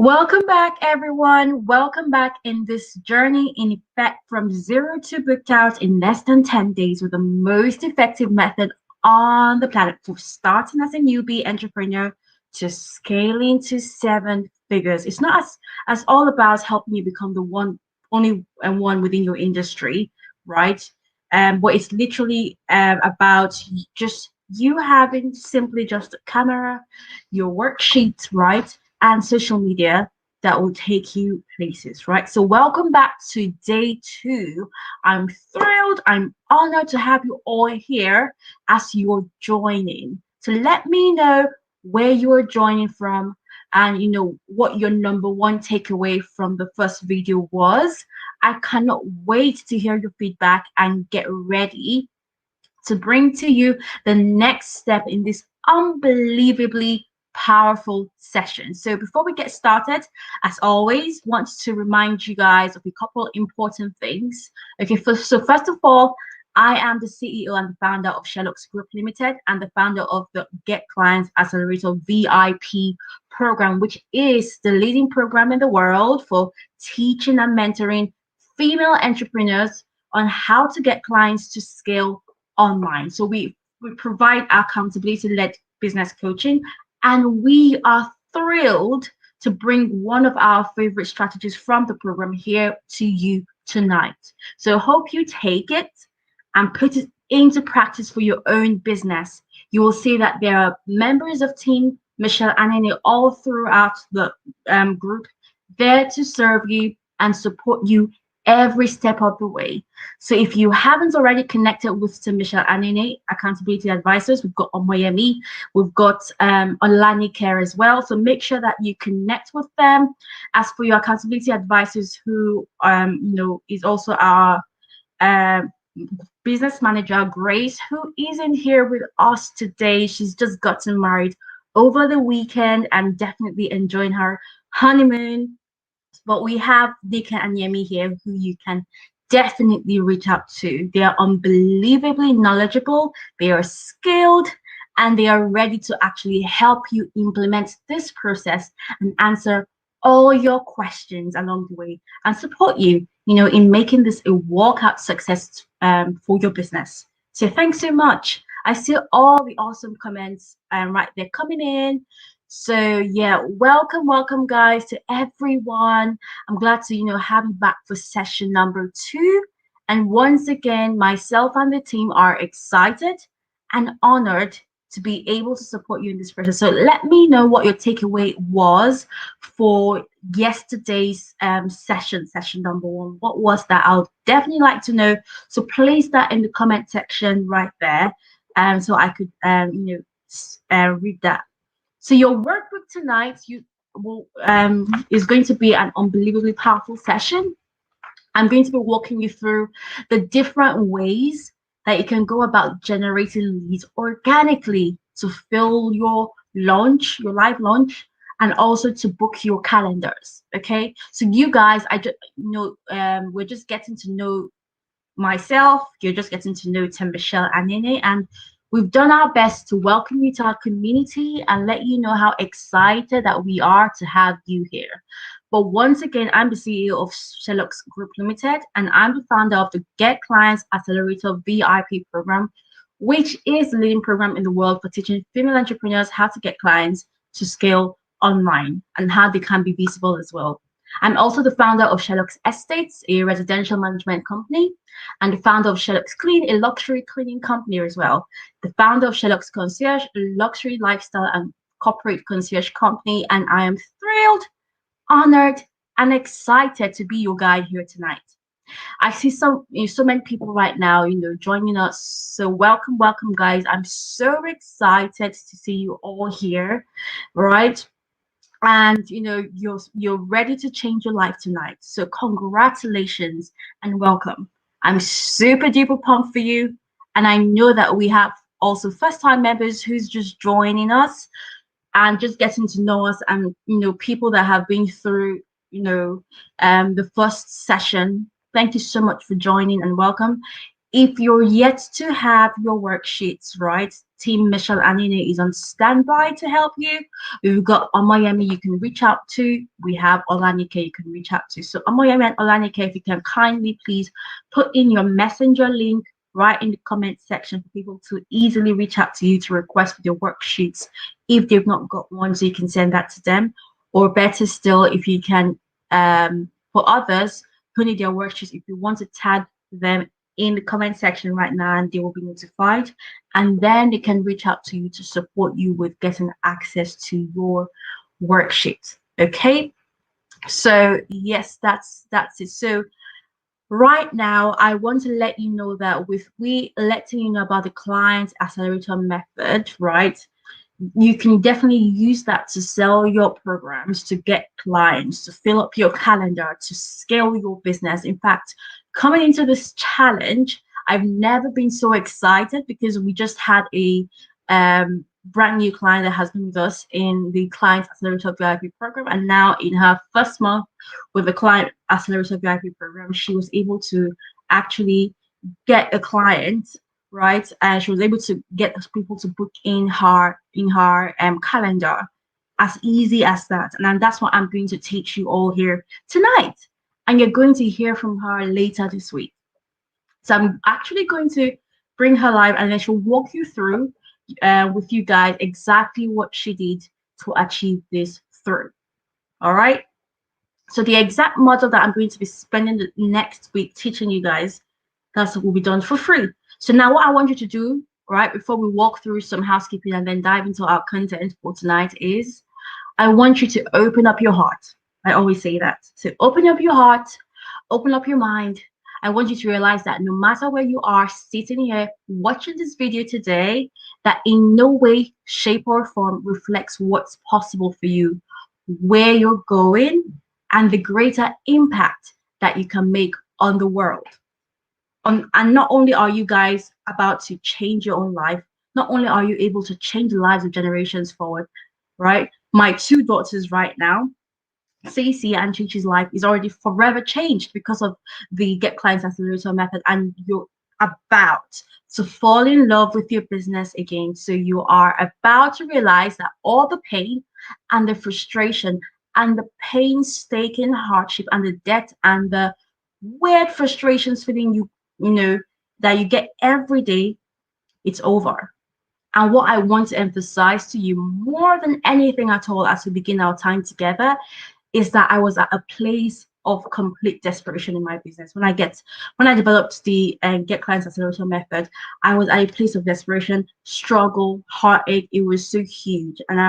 Welcome back, everyone. Welcome back in this journey in effect from zero to booked out in less than 10 days with the most effective method on the planet for starting as a newbie entrepreneur to scaling to seven figures. It's not as all about helping you become the one, only and one within your industry, right? But it's literally about just you having simply just a camera, your worksheet, right? And social media that will take you places, right? So welcome back to day two. I'm thrilled, I'm honored to have you all here as you're joining. So let me know where you're joining from and what your number one takeaway from the first video was. I cannot wait to hear your feedback and get ready to bring to you the next step in this unbelievably powerful session. So before we get started, as always, want to remind you guys of a couple important things. Okay, so first of all, I am the CEO and the founder of Sherlock's Group Limited and the founder of the Get Clients Accelerator VIP program, which is the leading program in the world for teaching and mentoring female entrepreneurs on how to get clients to scale online. So we provide accountability-led business coaching, and we are thrilled to bring one of our favorite strategies from the program here to you tonight. So hope you take it and put it into practice for your own business. You will see that there are members of Team Michelle Anene all throughout the group there to serve you and support you every step of the way. So if you haven't already connected with Team Michelle Anene, accountability advisors, we've got Omoyemi, we've got Olani Care as well. So make sure that you connect with them. As for your accountability advisors, who is also our business manager, Grace, who isn't here with us today. She's just gotten married over the weekend and definitely enjoying her honeymoon. But we have Nika and Yemi here who you can definitely reach out to. They are unbelievably knowledgeable, they are skilled, and they are ready to actually help you implement this process and answer all your questions along the way and support you, in making this a walkout success for your business. So thanks so much. I see all the awesome comments right there coming in. So yeah, welcome guys to everyone. I'm glad to have you back for session number two. And once again, myself and the team are excited and honored to be able to support you in this process. So let me know what your takeaway was for yesterday's session number one. What was that? I'll definitely like to know. So place that in the comment section right there, so I could read that. So your workbook tonight is going to be an unbelievably powerful session. I'm going to be walking you through the different ways that you can go about generating leads organically to fill your live launch, and also to book your calendars. Okay, so you guys, we're just getting to know myself. You're just getting to know Tim, Michelle, and Nene, and we've done our best to welcome you to our community and let you know how excited that we are to have you here. But once again, I'm the CEO of Sherlock's Group Limited, and I'm the founder of the Get Clients Accelerator VIP program, which is the leading program in the world for teaching female entrepreneurs how to get clients to scale online and how they can be visible as well. I'm also the founder of Sherlock's Estates, a residential management company, and the founder of Sherlock's Clean, a luxury cleaning company as well. The founder of Sherlock's Concierge, a luxury lifestyle and corporate concierge company. And I am thrilled, honored, and excited to be your guide here tonight. I see so many people right now, joining us. So welcome, guys. I'm so excited to see you all here, right? And you're ready to change your life tonight. So congratulations and welcome. I'm super duper pumped for you, and I know that we have also first-time members who's just joining us and just getting to know us, and people that have been through the first session. Thank you so much for joining and welcome. If you're yet to have your worksheets, right, Team Michelle Anine is on standby to help you. We've got Omoyemi you can reach out to. We have Olanike you can reach out to. So Omoyemi and Olanike, if you can kindly please put in your messenger link right in the comment section for people to easily reach out to you to request for their worksheets if they've not got one, so you can send that to them. Or better still, if you can, for others who need their worksheets, if you want to tag them in the comment section right now and they will be notified, and then they can reach out to you to support you with getting access to your worksheet. Okay, so yes, that's it. So right now I want to let you know that with we letting you know about the client accelerator method, right, you can definitely use that to sell your programs, to get clients, to fill up your calendar, to scale your business. In fact, coming into this challenge, I've never been so excited because we just had a brand new client that has been with us in the Client Accelerator VIP program. And now in her first month with the Client Accelerator VIP program, she was able to actually get a client, right? And she was able to get people to book in her calendar, as easy as that. And that's what I'm going to teach you all here tonight. And you're going to hear from her later this week. So I'm actually going to bring her live, and then she'll walk you through with you guys exactly what she did to achieve this through. All right. So the exact model that I'm going to be spending the next week teaching you guys, that will be done for free. So now what I want you to do, right, before we walk through some housekeeping and then dive into our content for tonight is I want you to open up your heart. I always say that. So open up your heart, open up your mind. I want you to realize that no matter where you are sitting here watching this video today, that in no way, shape, or form reflects what's possible for you, where you're going, and the greater impact that you can make on the world. And not only are you guys about to change your own life, not only are you able to change the lives of generations forward, right? My two daughters right now, Cece and Chichi's life is already forever changed because of the Get Clients Accelerator method, and you're about to fall in love with your business again. So you are about to realize that all the pain and the frustration and the painstaking hardship and the debt and the weird frustrations feeling you know that you get every day, it's over. And what I want to emphasize to you more than anything at all as we begin our time together is that I was at a place of complete desperation in my business. When I developed the Get Clients Accelerator method, I was at a place of desperation, struggle, heartache. It was so huge, and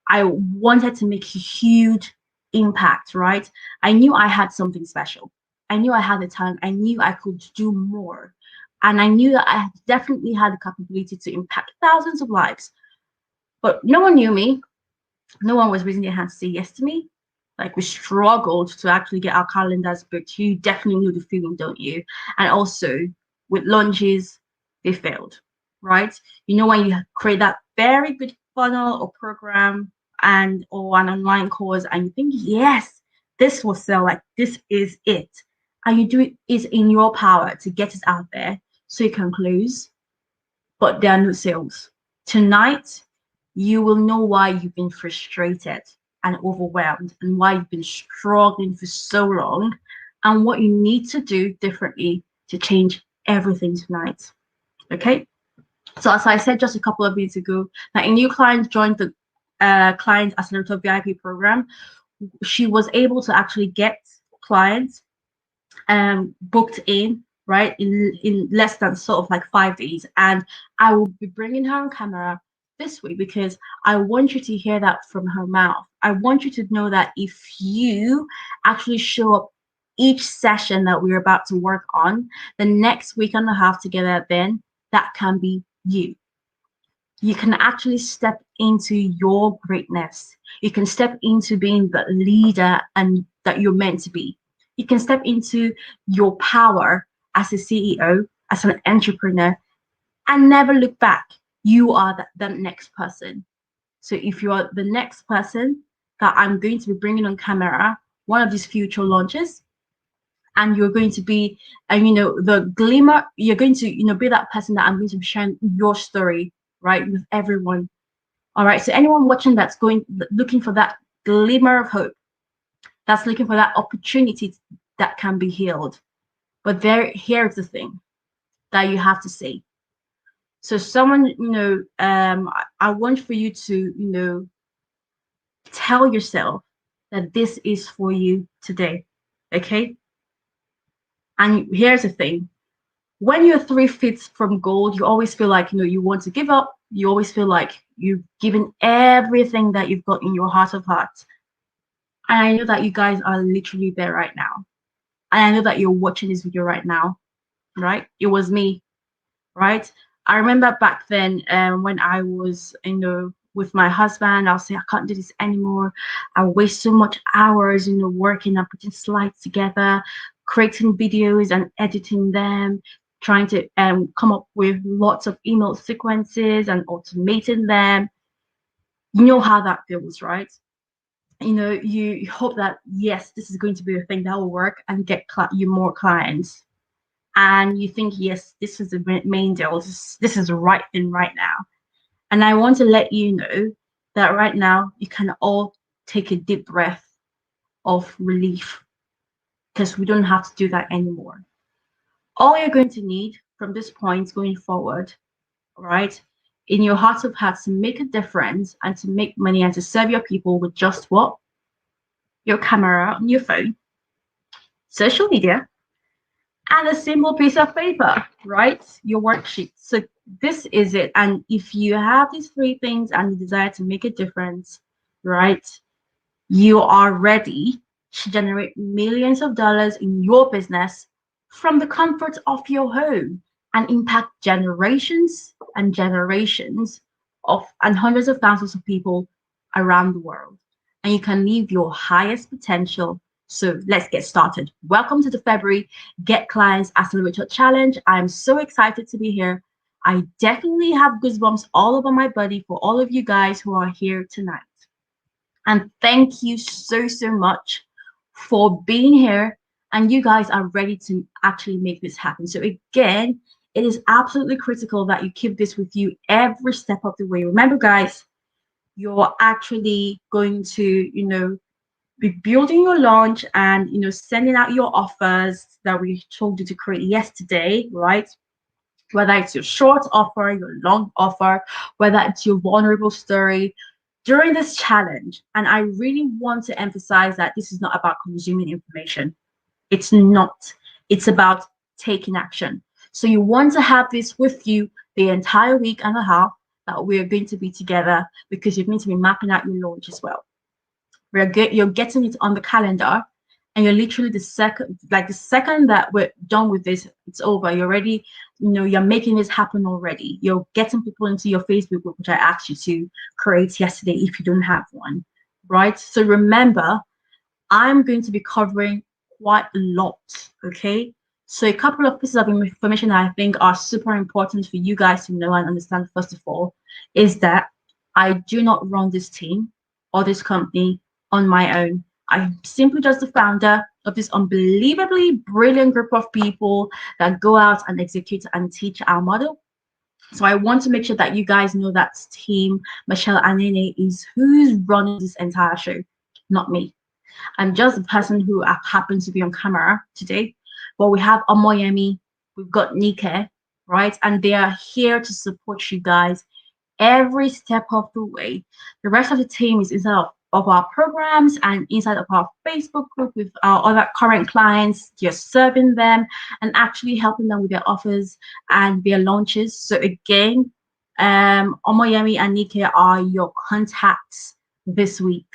I wanted to make a huge impact. Right? I knew I had something special. I knew I had the talent. I knew I could do more, and I knew that I definitely had the capability to impact thousands of lives. But no one knew me. No one was raising their hands to say yes to me. Like, we struggled to actually get our calendars booked. You definitely know the feeling, don't you? And also with launches, they failed, right? You know, when you create that very good funnel or program and or an online course and you think, yes, this will sell, like this is it. And you do it is in your power to get it out there so you can close, but there are no sales. Tonight, you will know why you've been frustrated and overwhelmed and why you've been struggling for so long and what you need to do differently to change everything tonight. Okay. So as I said just a couple of minutes ago, that a new client joined the Client Accelerator VIP program. She was able to actually get clients booked in right in less than sort of like 5 days, and I will be bringing her on camera this week because I want you to hear that from her mouth. I want you to know that if you actually show up each session that we're about to work on the next week and a half together, then that can be you. You can actually step into your greatness. You can step into being the leader and that you're meant to be. You can step into your power as a CEO, as an entrepreneur, and never look back. You are the next person. So if you are the next person that I'm going to be bringing on camera, one of these future launches, and you're going to be, and the glimmer, you're going to, be that person that I'm going to be sharing your story, right, with everyone. All right. So anyone watching that's looking for that glimmer of hope, that's looking for that opportunity that can be healed. But here's the thing that you have to say. So someone, I want for you to, tell yourself that this is for you today. Okay. And here's the thing. When you're 3 feet from gold, you always feel like, you want to give up. You always feel like you've given everything that you've got in your heart of hearts. And I know that you guys are literally there right now. And I know that you're watching this video right now, right? It was me, right? I remember back then when I was, with my husband, I'll say, I can't do this anymore. I waste so much hours, working and putting slides together, creating videos and editing them, trying to come up with lots of email sequences and automating them. You know how that feels, right? You hope that, yes, this is going to be a thing that will work and get you more clients. And you think, yes, this is the main deal. This is the right thing right now. And I want to let you know that right now you can all take a deep breath of relief, because we don't have to do that anymore. All you're going to need from this point going forward, right, in your heart of hearts, to make a difference and to make money and to serve your people with just what? Your camera on your phone, social media, and a simple piece of paper, right? Your worksheet. So this is it. And if you have these three things and you desire to make a difference, right, you are ready to generate millions of dollars in your business from the comfort of your home and impact generations and generations of and hundreds of thousands of people around the world. And you can live your highest potential. So let's get started. Welcome to the February Get Clients Accelerator Challenge. I'm so excited to be here. I definitely have goosebumps all over my body for all of you guys who are here tonight. And thank you so, so much for being here. And you guys are ready to actually make this happen. So again, it is absolutely critical that you keep this with you every step of the way. Remember, guys, you're actually going to, be building your launch and, sending out your offers that we told you to create yesterday, right? Whether it's your short offer, your long offer, whether it's your vulnerable story during this challenge. And I really want to emphasize that this is not about consuming information. It's not. It's about taking action. So you want to have this with you the entire week and a half that we're going to be together, because you're going to be mapping out your launch as well. You're getting it on the calendar, and you're literally the second that we're done with this, it's over. You're already, you're making this happen already. You're getting people into your Facebook group, which I asked you to create yesterday if you don't have one, right? So remember, I'm going to be covering quite a lot, okay? So a couple of pieces of information that I think are super important for you guys to know and understand, first of all, is that I do not run this team or this company on my own. I'm simply just the founder of this unbelievably brilliant group of people that go out and execute and teach our model. So I want to make sure that you guys know that team, Michelle Anene, is who's running this entire show, not me. I'm just the person who happens to be on camera today. But we have Omoyemi, we've got Nike, right? And they are here to support you guys every step of the way. The rest of the team is inside of our programs and inside of our Facebook group with our other current clients, just serving them and actually helping them with their offers and their launches. So again, Omoyemi and Nike are your contacts this week.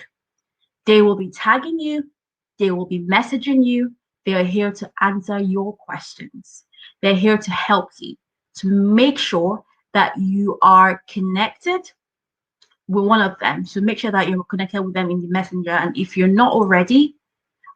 They will be tagging you, they will be messaging you. They are here to answer your questions. They're here to help you, to make sure that you are connected with one of them. So make sure that you're connected with them in the messenger. And if you're not already,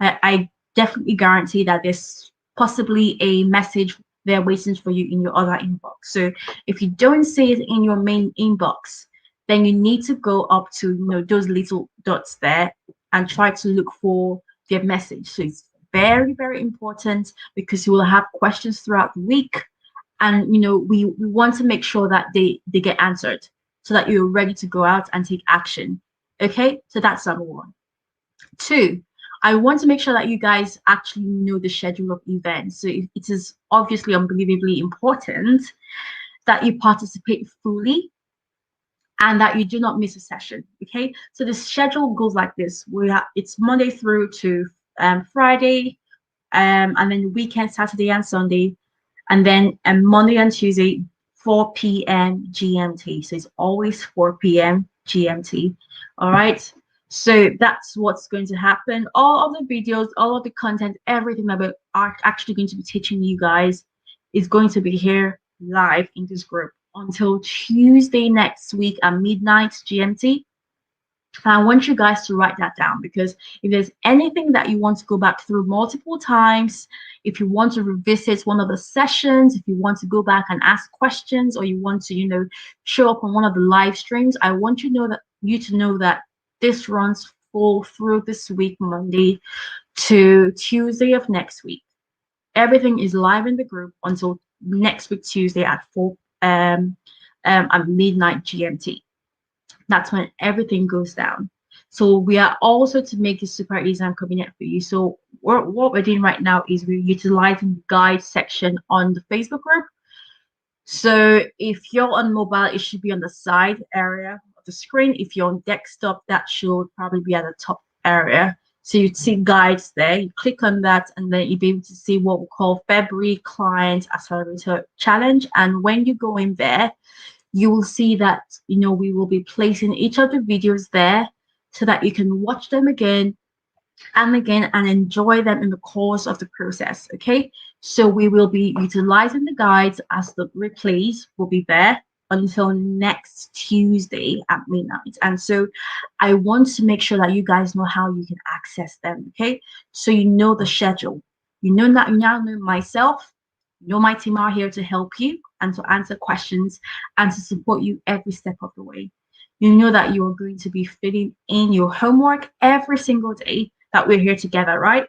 I definitely guarantee that there's possibly a message there waiting for you in your other inbox. So if you don't see it in your main inbox, then you need to go up to those little dots there and try to look for their message. So it's very, very important because you will have questions throughout the week. And we want to make sure that they get answered so that you're ready to go out and take action. Okay, so that's number one. Two, I want to make sure that you guys actually know the schedule of events. So it is obviously unbelievably important that you participate fully and that you do not miss a session. Okay, so the schedule goes like this: it's Monday through to Friday, and then weekend, Saturday and Sunday, and then Monday and Tuesday, 4 p.m. GMT. So it's always 4 p.m. GMT. All right. So that's what's going to happen. All of the videos, all of the content, everything that we are actually going to be teaching you guys is going to be here live in this group until Tuesday next week at midnight GMT. And I want you guys to write that down, because if there's anything that you want to go back through multiple times, if you want to revisit one of the sessions, if you want to go back and ask questions, or you want to, show up on one of the live streams, I want you to know that this runs full through this week, Monday to Tuesday of next week. Everything is live in the group until next week, Tuesday at 4 at midnight GMT. That's when everything goes down. So we are also, to make it super easy and convenient for you. So what we're doing right now is we're utilizing the guide section on the Facebook group. So if you're on mobile, it should be on the side area of the screen. If you're on desktop, that should probably be at the top area. So you'd see guides there. You click on that, and then you'll be able to see what we call February Client Accelerator Challenge. And when you go in there, you will see that we will be placing each of the videos there so that you can watch them again and again and enjoy them in the course of the process. Okay, so we will be utilizing the guides as the replays will be there until next Tuesday at midnight. And so I want to make sure that you guys know how you can access them. Okay, so you know the schedule, you now know myself, my team are here to help you and to answer questions and to support you every step of the way. You know that you are going to be filling in your homework every single day that we're here together, right?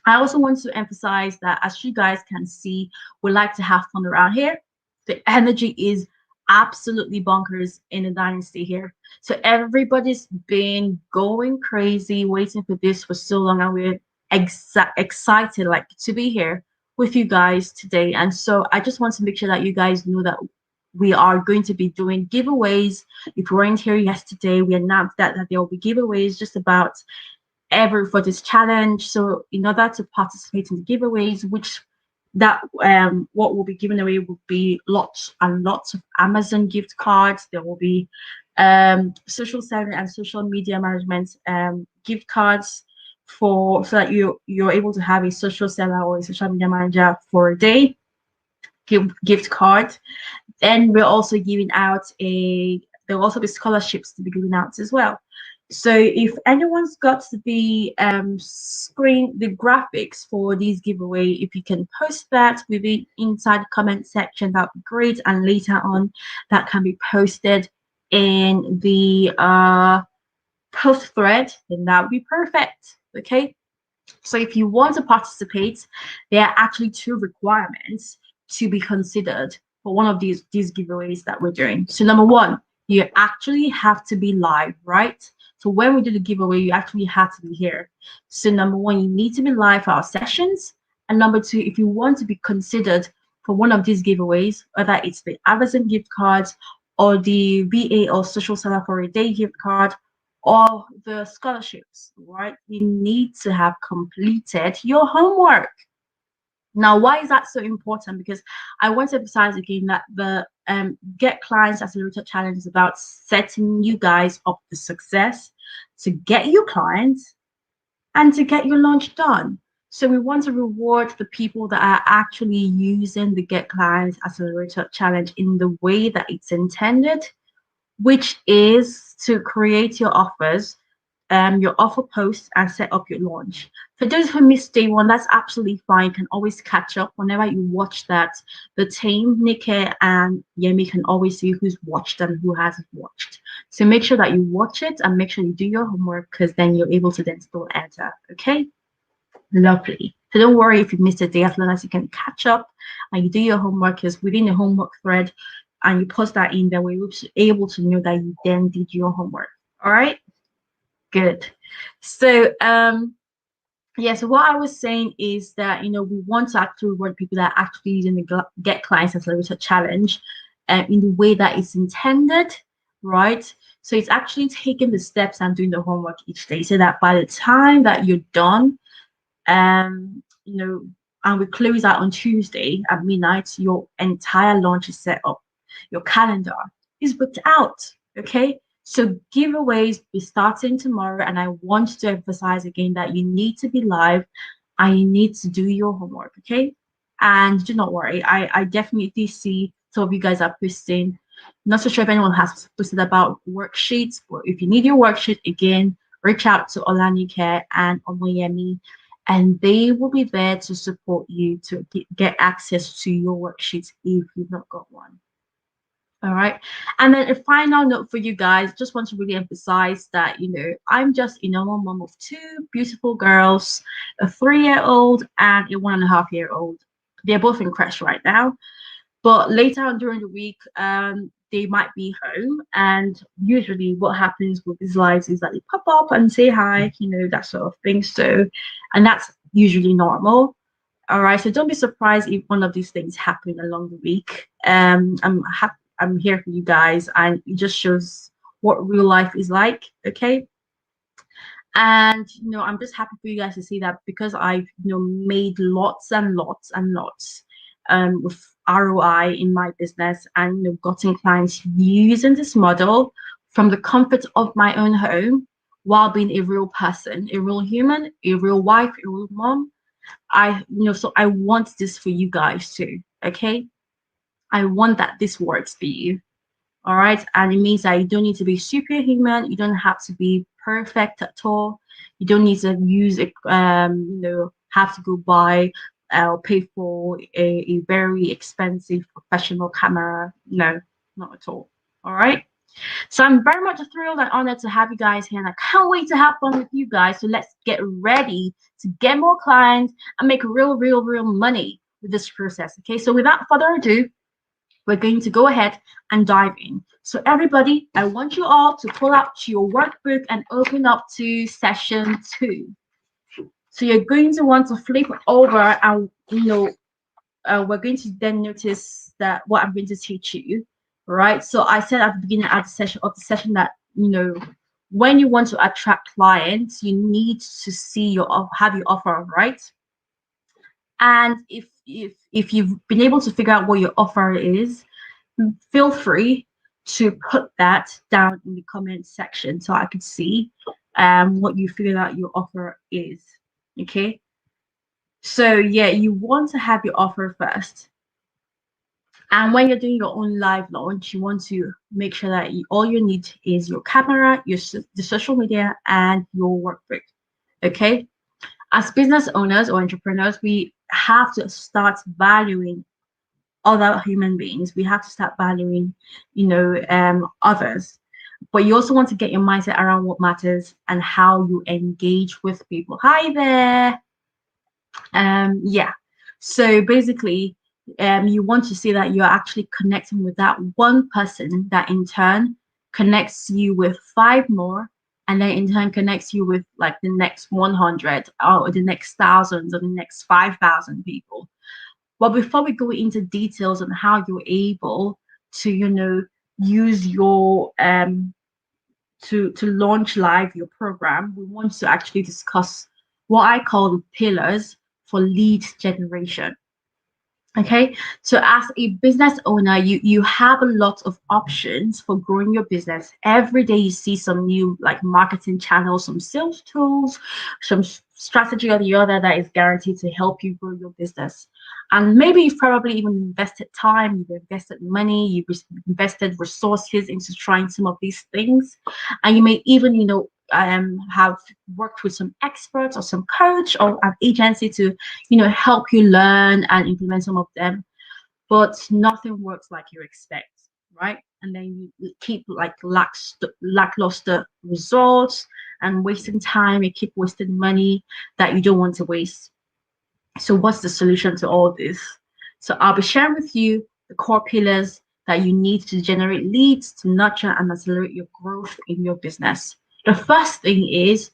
I also want to emphasize that, as you guys can see, we like to have fun around here. The energy is absolutely bonkers in the dynasty here. So everybody's been going crazy, waiting for this for so long, and we're excited to be here with you guys today. And so I just want to make sure that you guys know that we are going to be doing giveaways. If you weren't here yesterday, we announced that there will be giveaways just about for this challenge. So in order to participate in the giveaways, what will be given away will be lots and lots of Amazon gift cards. There will be social selling and social media management gift cards so that you're able to have a social seller or a social media manager for a day gift card. Then we're also giving out there will also be scholarships to be given out as well. So if anyone's got the the graphics for these giveaway, if you can post that within inside the comment section, that'd be great. And later on, that can be posted in the post thread, then that would be perfect. Okay, so if you want to participate, there are actually 2 requirements to be considered for one of these giveaways that we're doing. So number 1, you actually have to be live, right? So when we do the giveaway, you actually have to be here. So number 1, you need to be live for our sessions. And number 2, if you want to be considered for one of these giveaways, whether it's the Amazon gift cards or the VA or Social Seller for a Day gift card, or the scholarships, right? You need to have completed your homework. Now, why is that so important? Because I want to emphasize again that the Get Clients Accelerator Challenge is about setting you guys up for success, to get your clients and to get your launch done. So we want to reward the people that are actually using the Get Clients Accelerator Challenge in the way that it's intended, which is to create your offers, your offer posts, and set up your launch. For those who missed day 1, that's absolutely fine. You can always catch up whenever you watch that. The team, Nike and Yemi, can always see who's watched and who hasn't watched. So make sure that you watch it and make sure you do your homework, because then you're able to then still enter. Okay. Lovely. So don't worry if you missed a day, as long as you can catch up and you do your homework, because within the homework thread and you post that in there, we're able to know that you then did your homework. All right, good. So yeah, so what I was saying is that we want to actually reward people that are actually using the Get Clients Accelerator challenge in the way that it's intended, right? So it's actually taking the steps and doing the homework each day, so that by the time that you're done, you know, and we close out on Tuesday at midnight, your entire launch is set up. Your calendar is booked out. Okay. So giveaways be starting tomorrow. And I want to emphasize again that you need to be live and you need to do your homework. Okay. And do not worry. I definitely see some of you guys are posting. Not so sure if anyone has posted about worksheets, but if you need your worksheet again, reach out to Olanike and Omoyemi, and they will be there to support you to get access to your worksheets if you've not got one. All right. And then a final note for you guys, just want to really emphasize that, I'm just a normal mom of two beautiful girls, a 3-year-old and a 1.5-year-old. They're both in crash right now. But later on during the week, they might be home. And usually what happens with these lives is that they pop up and say hi, that sort of thing. So, and that's usually normal. All right. So don't be surprised if one of these things happen along the week. I'm here for you guys, and it just shows what real life is like. Okay. And I'm just happy for you guys to see that, because I've made lots and lots and lots with ROI in my business, and gotten clients using this model from the comfort of my own home, while being a real person, a real human, a real wife, a real mom. So I want this for you guys too. Okay. I want that this works for you. All right. And it means that you don't need to be superhuman. You don't have to be perfect at all. You don't need to use it, have to go buy or pay for a very expensive professional camera. No, not at all. All right. So I'm very much thrilled and honored to have you guys here, and I can't wait to have fun with you guys. So let's get ready to get more clients and make real, real, real money with this process. Okay. So without further ado, we're going to go ahead and dive in. So everybody, I want you all to pull out your workbook and open up to session 2. So you're going to want to flip over, and we're going to then notice that what I'm going to teach you, right? So I said at the beginning of the session that when you want to attract clients, you need to see have your offer, right? And if you've been able to figure out what your offer is, feel free to put that down in the comment section so I could see what you figured out your offer is. Okay. So yeah, you want to have your offer first. And when you're doing your own live launch, you want to make sure that all you need is your camera, the social media, and your workbook. Okay. As business owners or entrepreneurs, we have to start valuing other human beings. We have to start valuing, others. But you also want to get your mindset around what matters and how you engage with people. Hi there. Yeah. So basically, you want to see that you're actually connecting with that one person that in turn connects you with 5 more, and then in turn connects you with like the next 100 or the next thousands or the next 5,000 people. But before we go into details on how you're able to, use your to launch live your program, we want to actually discuss what I call the pillars for lead generation. Okay, so as a business owner, you have a lot of options for growing your business. Every day you see some new like marketing channels, some sales tools, some strategy or the other that is guaranteed to help you grow your business. And maybe you've probably even invested time, you've invested money, you've invested resources into trying some of these things, and you may even have worked with some experts or some coach or an agency to help you learn and implement some of them, but nothing works like you expect, right? And then you keep like lackluster results and wasting time. You keep wasting money that you don't want to waste. So, what's the solution to all this? So, I'll be sharing with you the core pillars that you need to generate leads to nurture and accelerate your growth in your business. The first thing is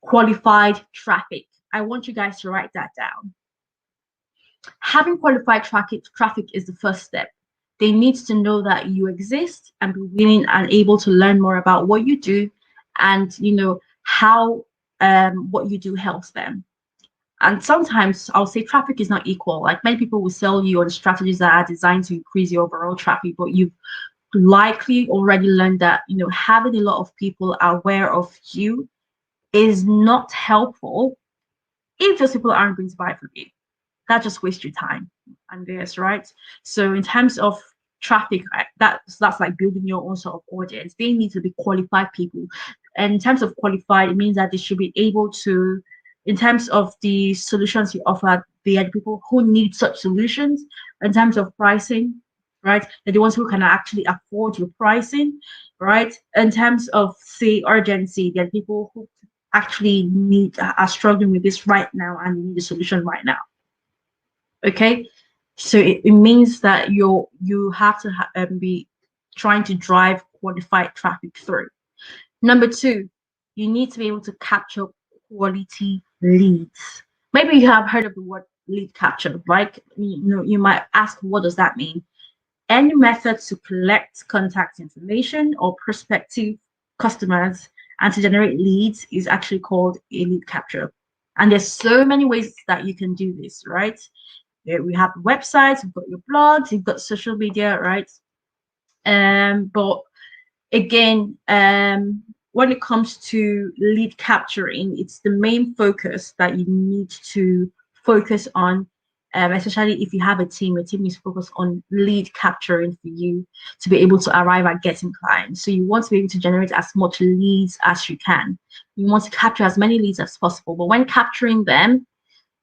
qualified traffic. I want you guys to write that down. Having qualified traffic is the first step. They need to know that you exist and be willing and able to learn more about what you do and how what you do helps them. And sometimes I'll say traffic is not equal. Like many people will sell you on strategies that are designed to increase your overall traffic, but you've likely already learned that having a lot of people aware of you is not helpful if those people aren't going to buy from you. That just wastes your time and theirs, right? So in terms of traffic, that's like building your own sort of audience. They need to be qualified people. And in terms of qualified, it means that they should be able to, in terms of the solutions you offer, they are the people who need such solutions. In terms of pricing, right? They're the ones who can actually afford your pricing, right? In terms of say urgency, they're people who actually are struggling with this right now and need a solution right now. Okay, so it means that you have to be trying to drive qualified traffic through. Number two, you need to be able to capture quality leads. Maybe you have heard of the word lead capture, right? You might ask, what does that mean? Any method to collect contact information or prospective customers and to generate leads is actually called a lead capture. And there's so many ways that you can do this, right? We have websites, you've got your blogs, you've got social media, right? But again, when it comes to lead capturing, it's the main focus that you need to focus on, especially if you have a team. A team is focused on lead capturing for you to be able to arrive at getting clients. So you want to be able to generate as much leads as you can. You want to capture as many leads as possible. But when capturing them,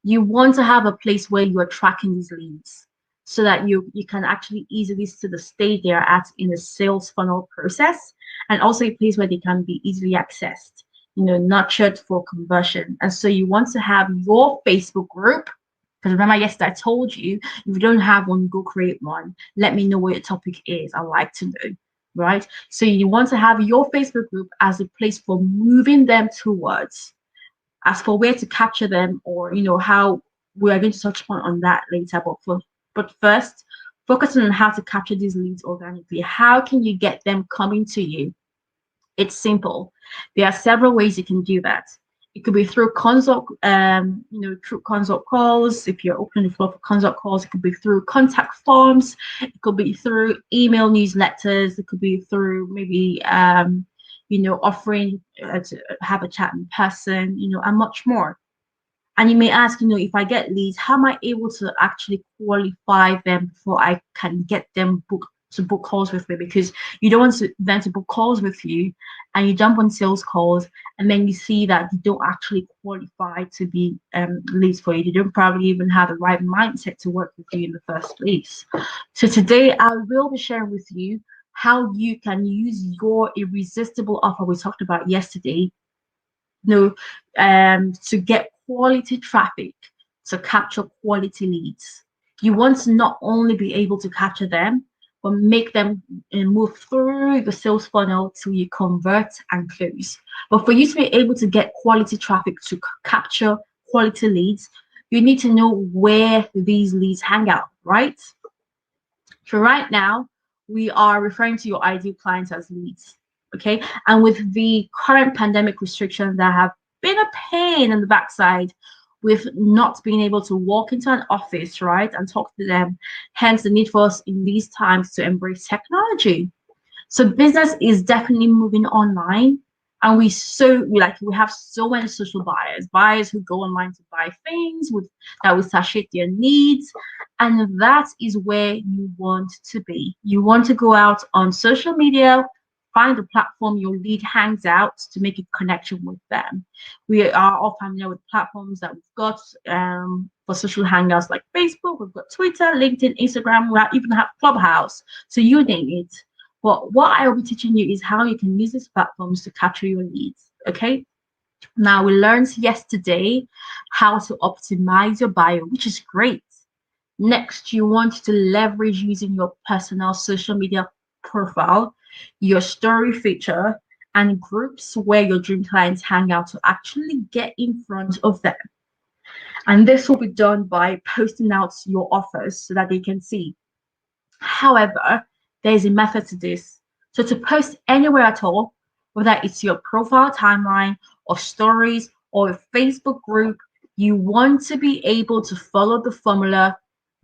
you want to have a place where you are tracking these leads so that you can actually easily see the state they're at in the sales funnel process, and also a place where they can be easily accessed, nurtured for conversion. And so you want to have your Facebook group, because remember yesterday I told you, if you don't have one, go create one. Let me know what your topic is. I'd like to know, right? So you want to have your Facebook group as a place for moving them towards. As for where to capture them, or how, we are going to touch on that later. But first, focusing on how to capture these leads organically. How can you get them coming to you? It's simple. There are several ways you can do that. It could be through consult, through consult calls. If you're opening the floor for consult calls, it could be through contact forms. It could be through email newsletters. It could be through maybe offering to have a chat in person, and much more. And you may ask, if I get leads, how am I able to actually qualify them before I can get them book calls with me? Because you don't want them to book calls with you and you jump on sales calls and then you see that you don't actually qualify to be leads for you. They don't probably even have the right mindset to work with you in the first place. So today I will be sharing with you how you can use your irresistible offer we talked about yesterday, to get quality traffic, to capture quality leads. You want to not only be able to capture them, but make them move through the sales funnel till you convert and close. But for you to be able to get quality traffic, to capture quality leads, you need to know where these leads hang out, right? So right now, we are referring to your ideal clients as leads, okay? And with the current pandemic restrictions that have been a pain in the backside, with not being able to walk into an office, right, and talk to them, hence the need for us in these times to embrace technology. So business is definitely moving online, and we have so many social buyers who go online to buy things that will satiate their needs, and that is where you want to be. You want to go out on social media, find the platform your lead hangs out to make a connection with them. We are all familiar with platforms that we've got for social hangouts like Facebook. We've got Twitter, LinkedIn, Instagram. We even have Clubhouse. So you name it. But what I will be teaching you is how you can use these platforms to capture your leads. Okay. Now, we learned yesterday how to optimize your bio, which is great. Next, you want to leverage using your personal social media profile, your story feature, and groups where your dream clients hang out to actually get in front of them. And this will be done by posting out your offers so that they can see. However, there's a method to this. So to post anywhere at all, whether it's your profile timeline or stories or a Facebook group, you want to be able to follow the formula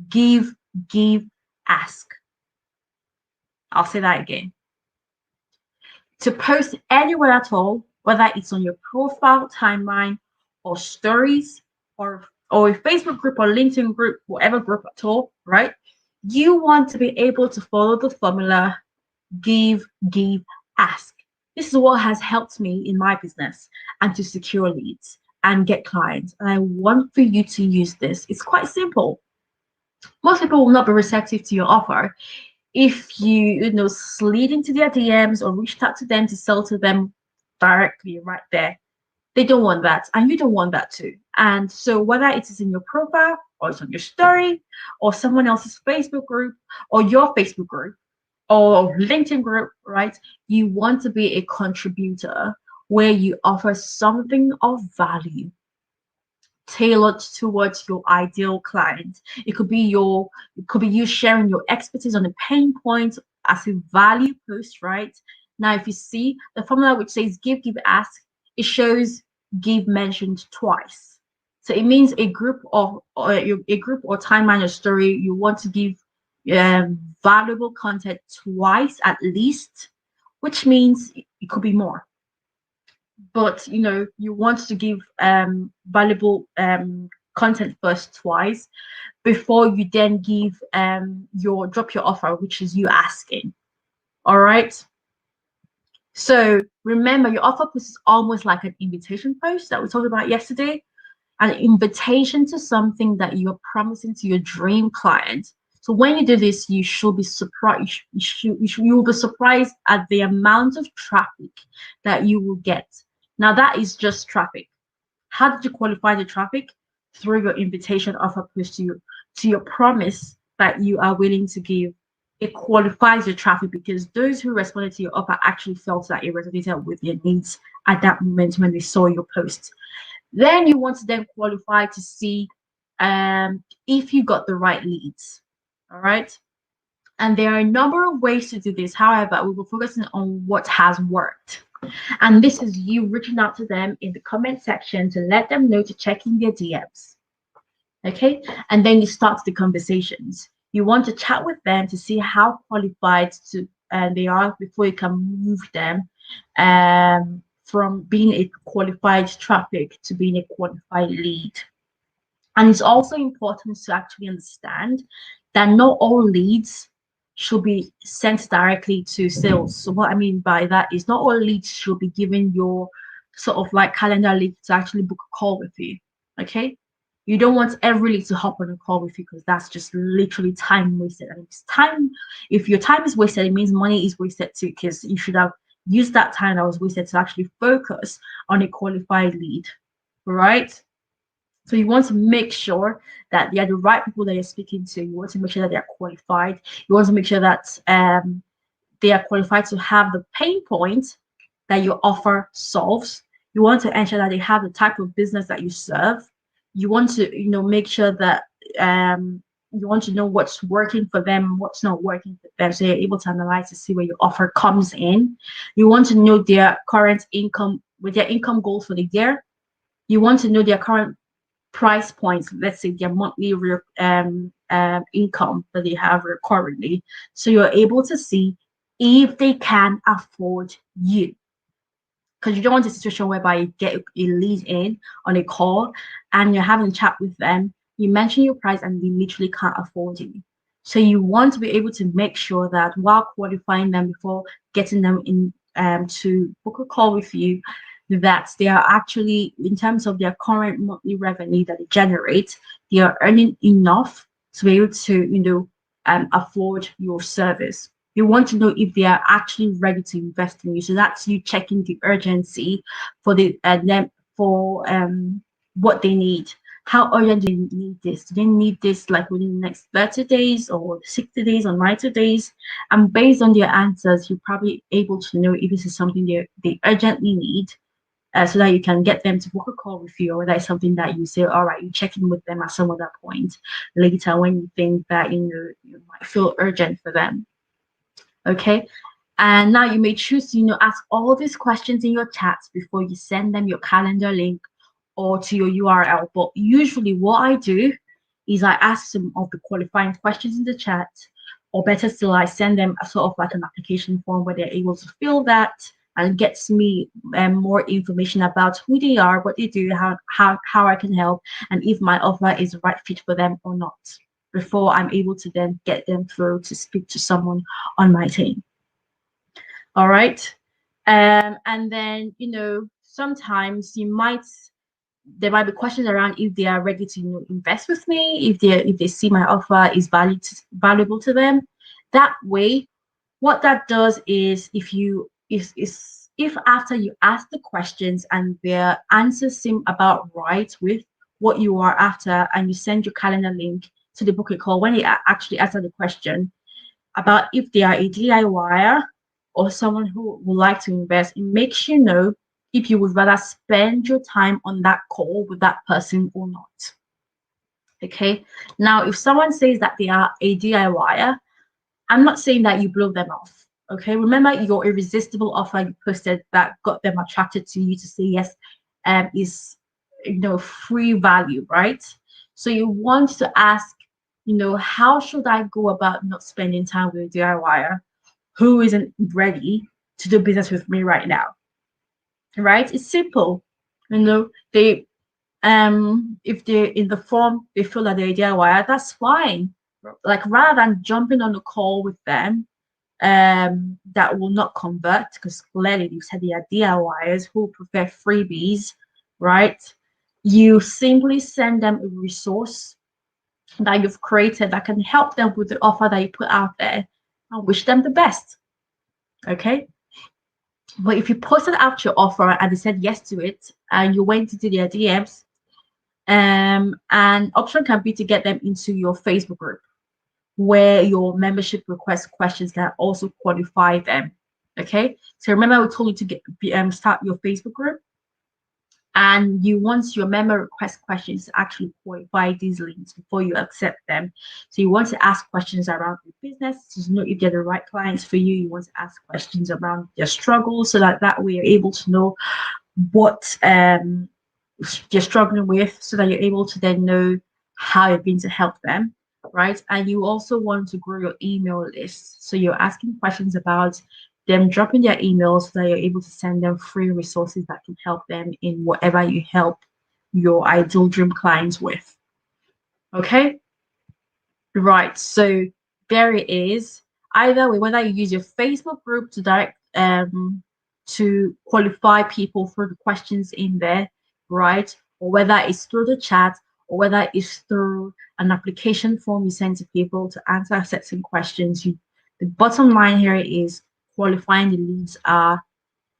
give, give, ask. I'll say that again. To post anywhere at all, whether it's on your profile timeline or stories or a Facebook group or LinkedIn group, whatever group at all, right? You want to be able to follow the formula give, give, ask. This is what has helped me in my business and to secure leads and get clients. And I want for you to use this. It's quite simple. Most people will not be receptive to your offer if you slid into their DMs or reached out to them to sell to them directly right there. They don't want that, and you don't want that too. And so whether it is in your profile or it's on your story or someone else's Facebook group or your Facebook group or LinkedIn group, right? You want to be a contributor where you offer something of value tailored towards your ideal client. It could be you sharing your expertise on a pain point as a value post, right? Now, if you see the formula which says give, give, ask, it shows give mentioned twice. So it means a group or timeline or story you want to give valuable content twice at least, which means it could be more, but you want to give valuable content first twice before you then give your drop your offer, which is you asking. All right, so remember, your offer post is almost like an invitation post that we talked about yesterday, an invitation to something that you're promising to your dream client. So when you do this, you should be surprised. You will be surprised at the amount of traffic that you will get. Now that is just traffic. How did you qualify the traffic? Through your invitation offer post to your promise that you are willing to give. It qualifies your traffic because those who responded to your offer actually felt that it resonated with their needs at that moment when they saw your post. Then you want to then qualify to see if you got the right leads. All right. And there are a number of ways to do this. However, we will focus on what has worked. And this is you reaching out to them in the comment section to let them know to check in their DMs. Okay. And then you start the conversations. You want to chat with them to see how qualified they are before you can move them from being a qualified traffic to being a qualified lead. And it's also important to actually understand that not all leads should be sent directly to sales. So what I mean by that is not all leads should be given your sort of like calendar lead to actually book a call with you. Okay. You don't want every lead to hop on a call with you because that's just literally time wasted. And if your time is wasted, it means money is wasted too, because you should have used that time that was wasted to actually focus on a qualified lead, right? So you want to make sure that they are the right people that you're speaking to. You want to make sure that they are qualified. You want to make sure that they are qualified to have the pain point that your offer solves. You want to ensure that they have the type of business that you serve. You want to, make sure that you want to know what's working for them, what's not working for them, so you're able to analyze to see where your offer comes in. You want to know their current income, with their income goals for the year. You want to know their current price points, let's say their monthly income that they have currently, so you're able to see if they can afford you. Because you don't want a situation whereby you get a lead in on a call and you're having a chat with them, you mention your price and they literally can't afford you. So you want to be able to make sure that while qualifying them before getting them in to book a call with you, that they are actually, in terms of their current monthly revenue that they generate, they are earning enough to be able to afford your service. You want to know if they are actually ready to invest in you. So that's you checking the urgency for the them for what they need. How urgent do they need this? Do they need this like within the next 30 days or 60 days or 90 days? And based on their answers, you're probably able to know if this is something they urgently need, so that you can get them to book a call with you, or whether it's something that you say, all right, you check in with them at some other point later when you think that you might feel urgent for them. Okay. And now you may choose to, ask all these questions in your chats before you send them your calendar link or to your URL. But usually what I do is I ask some of the qualifying questions in the chat, or better still, I send them a sort of like an application form where they're able to fill that and gets me more information about who they are, what they do, how I can help, and if my offer is the right fit for them or not, before I'm able to then get them through to speak to someone on my team. All right. And then, sometimes there might be questions around if they are ready to invest with me, if they see my offer is valuable to them. That way, what that does is if after you ask the questions and their answers seem about right with what you are after, and you send your calendar link to the booking call when they actually answer the question about if they are a DIYer or someone who would like to invest, it makes you know if you would rather spend your time on that call with that person or not. Okay. Now, if someone says that they are a DIYer, I'm not saying that you blow them off. Okay. Remember your irresistible offer you posted that got them attracted to you to say yes, is free value, right? So you want to ask, how should I go about not spending time with a DIYer who isn't ready to do business with me right now? Right? It's simple. They if they're in the form they feel that they're a DIYer, that's fine. Like rather than jumping on the call with them that will not convert, because clearly you said they are DIYers who prefer freebies, right? You simply send them a resource that you've created that can help them with the offer that you put out there, and wish them the best. Okay. But if you posted out your offer and they said yes to it and you went into their DMs, an option can be to get them into your Facebook group, where your membership request questions can also qualify them. Okay, so remember we told you to start your Facebook group, and you want your member request questions to actually qualify these links before you accept them. So you want to ask questions around your business to know if they're the right clients for you. You want to ask questions around their struggles, so that way you're able to know what you're struggling with, so that you're able to then know how you're going to help them, right? And you also want to grow your email list, so you're asking questions about them dropping their emails so that you're able to send them free resources that can help them in whatever you help your ideal dream clients with. Okay, right, so there it is. Either way, whether you use your Facebook group to direct to qualify people through the questions in there, right? Or whether it's through the chat, or whether it's through an application form you send to people to answer certain questions. The bottom line here is qualifying the leads are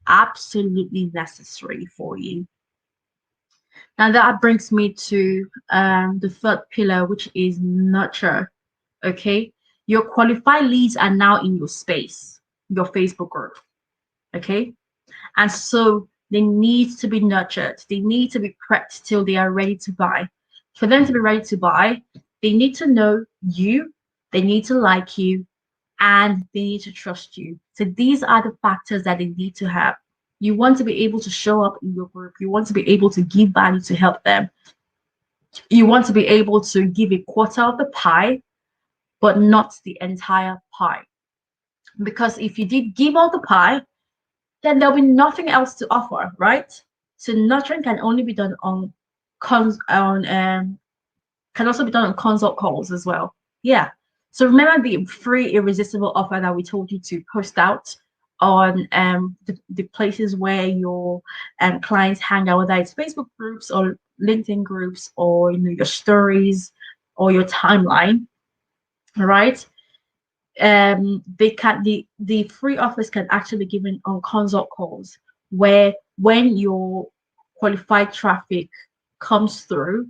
absolutely necessary for you. Now that brings me to the third pillar, which is nurture. Okay, your qualified leads are now in your space, your Facebook group. Okay, and so they need to be nurtured. They need to be prepped till they are ready to buy. For them to be ready to buy, they need to know you, they need to like you, and they need to trust you. So these are the factors that they need to have. You want to be able to show up in your group. You want to be able to give value to help them. You want to be able to give a quarter of the pie, but not the entire pie. Because if you did give all the pie, then there'll be nothing else to offer, right? So nurturing can only be done on can also be done on consult calls as well. Yeah. So remember the free irresistible offer that we told you to post out on the places where your clients hang out, whether it's Facebook groups or LinkedIn groups, or your stories or your timeline, right? the free offers can actually be given on consult calls, where when your qualified traffic comes through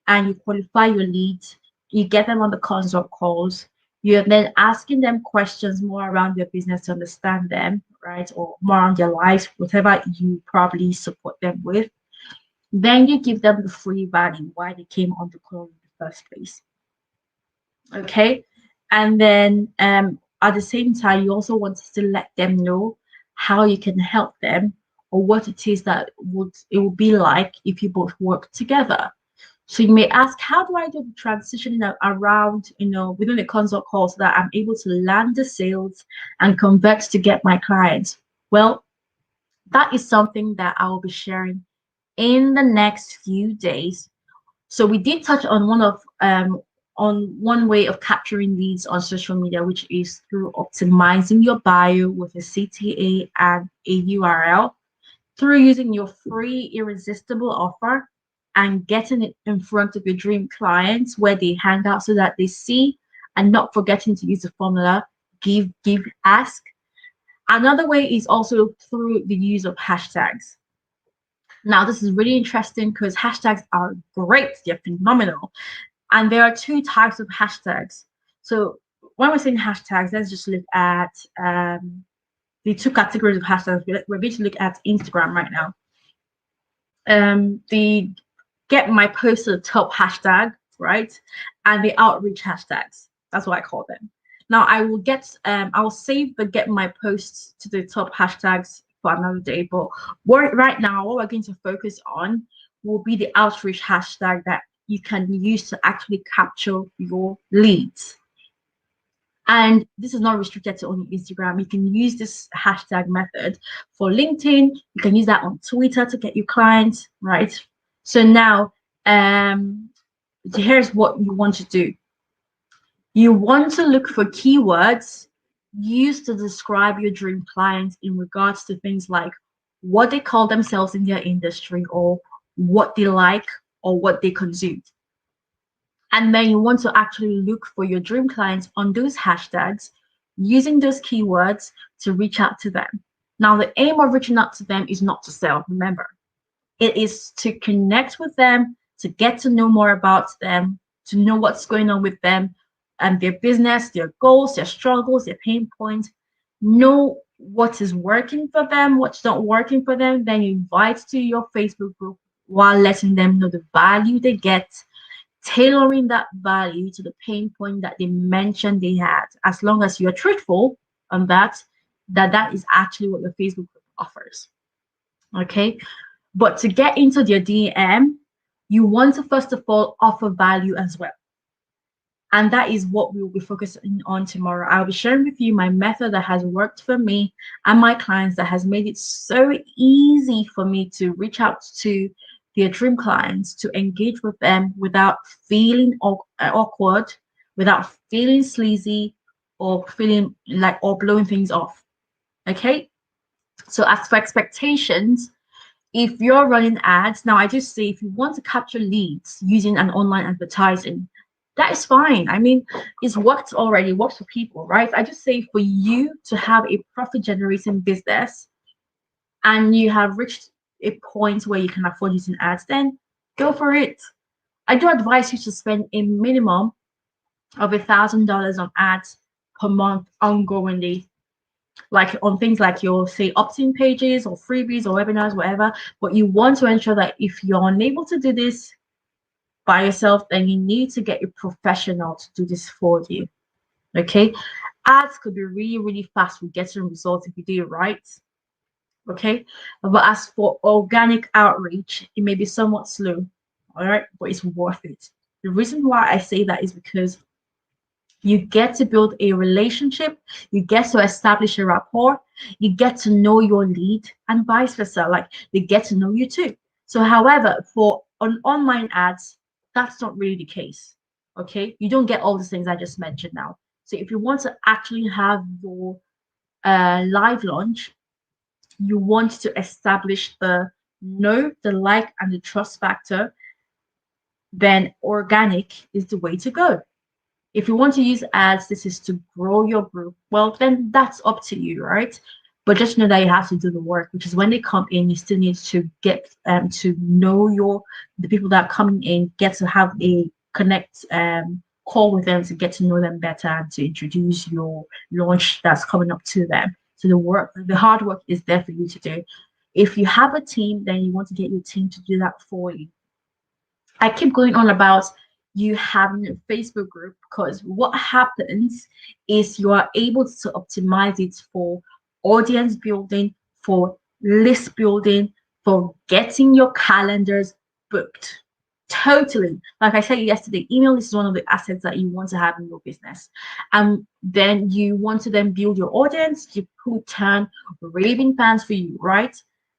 and you qualify your leads, you get them on the consult calls. You're then asking them questions more around their business to understand them, right? Or more on their lives, whatever you probably support them with. Then you give them the free value, why they came on the call in the first place. Okay. And then at the same time, you also want to let them know how you can help them, or what it is that would be like if you both work together. So you may ask, how do I do the transition around, within a consult call so that I'm able to land the sales and convert to get my clients? Well, that is something that I will be sharing in the next few days. So we did touch on one way of capturing leads on social media, which is through optimizing your bio with a CTA and a URL, through using your free irresistible offer and getting it in front of your dream clients where they hang out so that they see, and not forgetting to use the formula give, ask. Another way is also through the use of hashtags. Now, this is really interesting because hashtags are great, they're phenomenal. And there are two types of hashtags. So when we're saying hashtags, let's just look at the two categories of hashtags. We're going to look at Instagram right now. The get my post to the top hashtag, right? And the outreach hashtags. That's what I call them. Now I will save the get my posts to the top hashtags for another day. But right now, what we're going to focus on will be the outreach hashtag that you can use to actually capture your leads. And this is not restricted to only Instagram. You can use this hashtag method for LinkedIn. You can use that on Twitter to get your clients, right? So now, here's what you want to do. You want to look for keywords used to describe your dream clients in regards to things like what they call themselves in their industry, or what they like, or what they consume. And then you want to actually look for your dream clients on those hashtags, using those keywords to reach out to them. Now, the aim of reaching out to them is not to sell, remember. It is to connect with them, to get to know more about them, to know what's going on with them and their business, their goals, their struggles, their pain points. Know what is working for them, what's not working for them. Then you invite to your Facebook group while letting them know the value they get, tailoring that value to the pain point that they mentioned they had. As long as you're truthful on that is actually what the Facebook group offers. Okay. But to get into their DM, you want to first of all offer value as well. And that is what we will be focusing on tomorrow. I'll be sharing with you my method that has worked for me and my clients, that has made it so easy for me to reach out to their dream clients, to engage with them without feeling awkward, without feeling sleazy, or feeling like, or blowing things off. Okay. So as for expectations, if you're running ads, now I just say if you want to capture leads using an online advertising, that is fine. I mean, it's worked already, works for people, right? I just say for you to have a profit generating business and you have reached a point where you can afford using ads, then go for it. I do advise you to spend a minimum of $1,000 on ads per month ongoingly, like on things like your, say, opt-in pages or freebies or webinars, whatever. But you want to ensure that if you're unable to do this by yourself, then you need to get a professional to do this for you. Okay. Ads could be really, really fast with getting results if you do it right. Okay. But as for organic outreach, it may be somewhat slow. All right. But it's worth it. The reason why I say that is because you get to build a relationship, you get to establish a rapport, you get to know your lead, and vice versa. Like, they get to know you too. So, however, for online ads, that's not really the case. Okay, you don't get all the things I just mentioned now. So, if you want to actually have your live launch, you want to establish the know, the like, and the trust factor, then organic is the way to go. If you want to use ads, this is to grow your group. Well, then that's up to you, right? But just know that you have to do the work, which is when they come in, you still need to get to know the people that are coming in, get to have a connect call with them to get to know them better and to introduce your launch that's coming up to them. So the hard work is there for you to do. If you have a team, then you want to get your team to do that for you. I keep going on about you having a Facebook group because what happens is you are able to optimize it for audience building, for list building, for getting your calendars booked. Totally. Like I said yesterday, email is one of the assets that you want to have in your business. And then you want to then build your audience, who turn raving fans for you, right?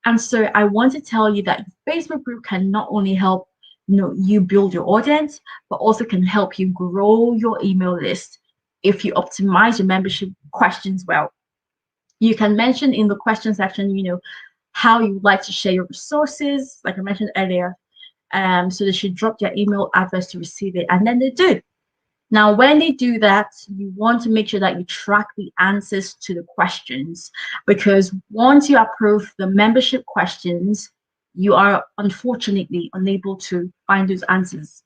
And so I want to tell you that Facebook group can not only help you build your audience, but also can help you grow your email list if you optimize your membership questions well. You can mention in the question section, how you would like to share your resources, like I mentioned earlier. So they should drop their email address to receive it, and then they do. Now, when they do that, you want to make sure that you track the answers to the questions, because once you approve the membership questions, you are unfortunately unable to find those answers.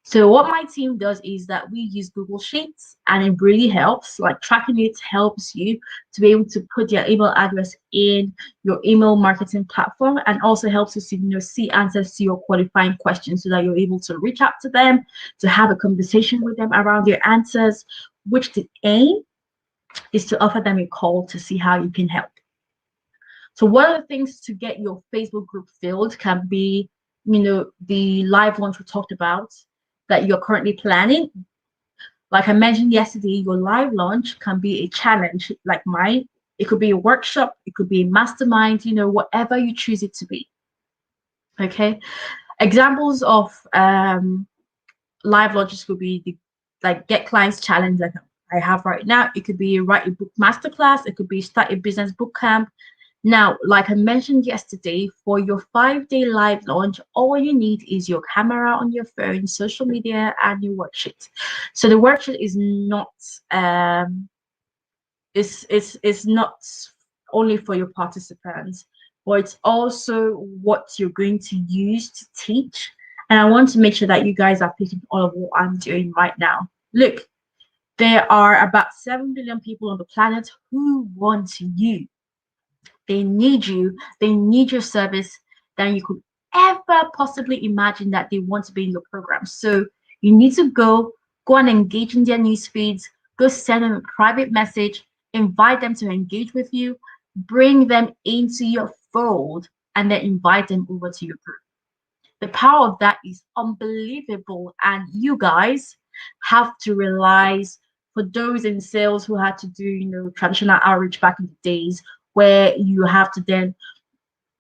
So what my team does is that we use Google Sheets, and it really helps. Like tracking it helps you to be able to put your email address in your email marketing platform, and also helps you to see answers to your qualifying questions so that you're able to reach out to them, to have a conversation with them around their answers, which the aim is to offer them a call to see how you can help. So one of the things to get your Facebook group filled can be, the live ones we talked about that you're currently planning. Like I mentioned yesterday, your live launch can be a challenge like mine. It could be a workshop, it could be a mastermind, whatever you choose it to be. Okay. Examples of live launches could be like Get Clients Challenge, like I have right now. It could be Write a Book Masterclass, it could be Start a Business Bootcamp. Now, like I mentioned yesterday, for your 5-day live launch, all you need is your camera on your phone, social media, and your worksheet. So the worksheet is not it's not only for your participants, but it's also what you're going to use to teach. And I want to make sure that you guys are picking all of what I'm doing right now. Look, there are about 7 billion people on the planet who want you. They need you. They need your service than you could ever possibly imagine that they want to be in your program. So you need to go and engage in their news feeds, go send them a private message, invite them to engage with you, bring them into your fold, and then invite them over to your group. The power of that is unbelievable. And you guys have to realize, for those in sales who had to do, traditional outreach back in the days, where you have to then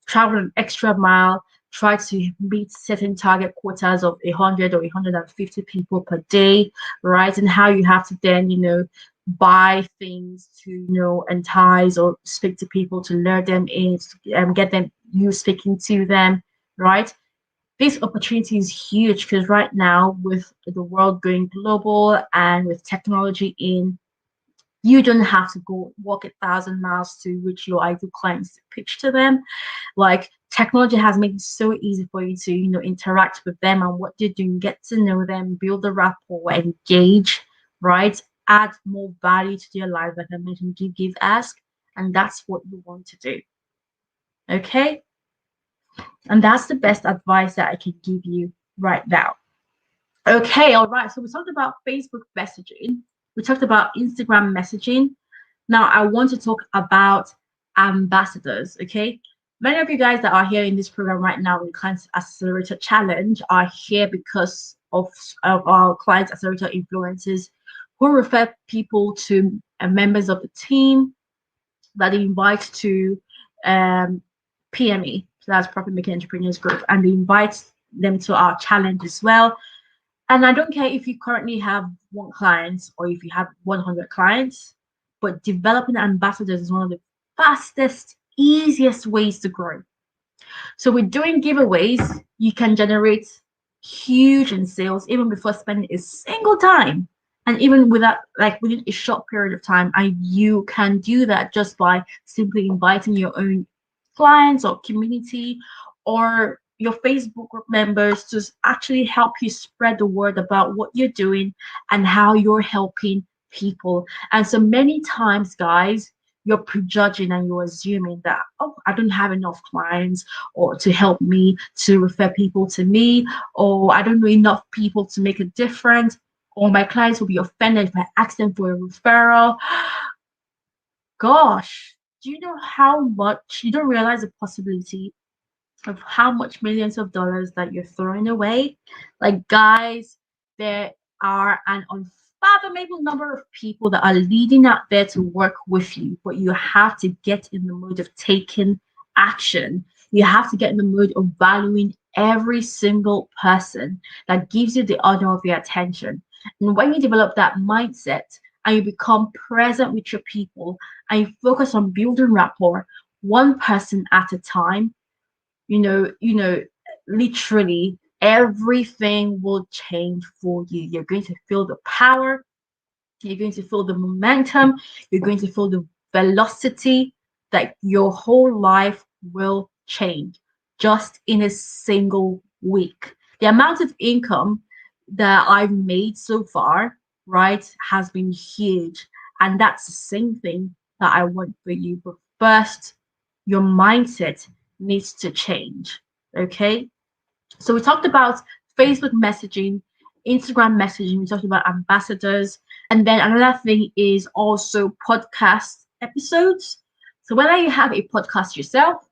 travel an extra mile, try to meet certain target quotas of 100 or 150 people per day, right? And how you have to then, buy things to, entice or speak to people to lure them in, get them, you speaking to them, right? This opportunity is huge because right now, with the world going global and with technology you don't have to go walk 1,000 miles to reach your ideal clients to pitch to them. Like technology has made it so easy for you to, interact with them and what they're doing, get to know them, build a rapport, engage, right? Add more value to their life, like I mentioned, give, ask. And that's what you want to do. Okay. And that's the best advice that I can give you right now. Okay, all right. So we talked about Facebook messaging. We talked about Instagram messaging. Now I want to talk about ambassadors. Okay. Many of you guys that are here in this program right now in Clients Accelerator Challenge are here because of our Clients Accelerator influencers who refer people to members of the team that they invite to PME. So that's Profit Making Entrepreneurs Group. And they invite them to our challenge as well. And I don't care if you currently have 1 client or if you have 100 clients, but developing ambassadors is one of the fastest, easiest ways to grow. So with doing giveaways, you can generate huge in sales even before spending a single dime. And even with that, like within a short period of time, you can do that just by simply inviting your own clients or community or your Facebook group members to actually help you spread the word about what you're doing and how you're helping people. And so many times, guys, you're prejudging and you're assuming that, oh, I don't have enough clients or to help me to refer people to me, or I don't know enough people to make a difference, or my clients will be offended if I ask them for a referral. Gosh, do you know how much you don't realize the possibility of how much millions of dollars that you're throwing away? Like, guys, there are an unfathomable number of people that are leading out there to work with you, but you have to get in the mood of taking action. You have to get in the mood of valuing every single person that gives you the honor of your attention. And when you develop that mindset and you become present with your people and you focus on building rapport one person at a time, literally everything will change for you. You're going to feel the power, you're going to feel the momentum, you're going to feel the velocity that your whole life will change just in a single week. The amount of income that I've made so far, right, has been huge. And that's the same thing that I want for you. But first, your mindset needs to change. Okay. So we talked about Facebook messaging, Instagram messaging, we talked about ambassadors, and then another thing is also podcast episodes. So whether you have a podcast yourself,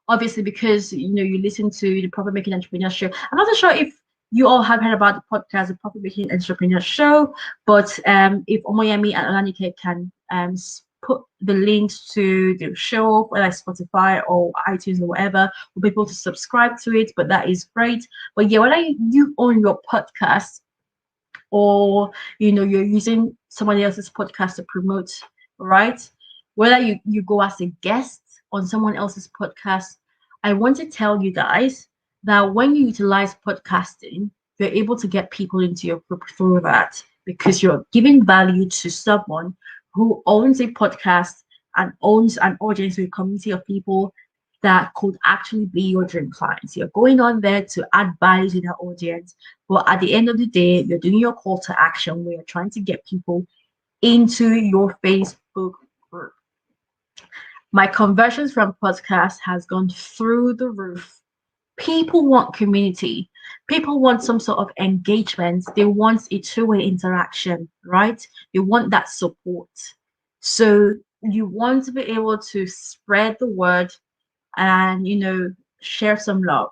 obviously because you listen to the Profit Making Entrepreneur Show. I'm not sure if you all have heard about the podcast, the Profit Making Entrepreneur Show, but if Omoyemi and Olanike can put the links to the show, whether it's Spotify or iTunes or whatever, we'll be able to subscribe to it. But that is great. But yeah, whether you own your podcast or you're using somebody else's podcast to promote, right? Whether you go as a guest on someone else's podcast, I want to tell you guys that when you utilize podcasting, you're able to get people into your group through that because you're giving value to someone who owns a podcast and owns an audience with a community of people that could actually be your dream clients. You're going on there to add value to that audience, but at the end of the day, you're doing your call to action where you're trying to get people into your Facebook group. My conversions from podcasts has gone through the roof. People want community. People want some sort of engagement. They want a two-way interaction, right? They want that support. So you want to be able to spread the word and share some love.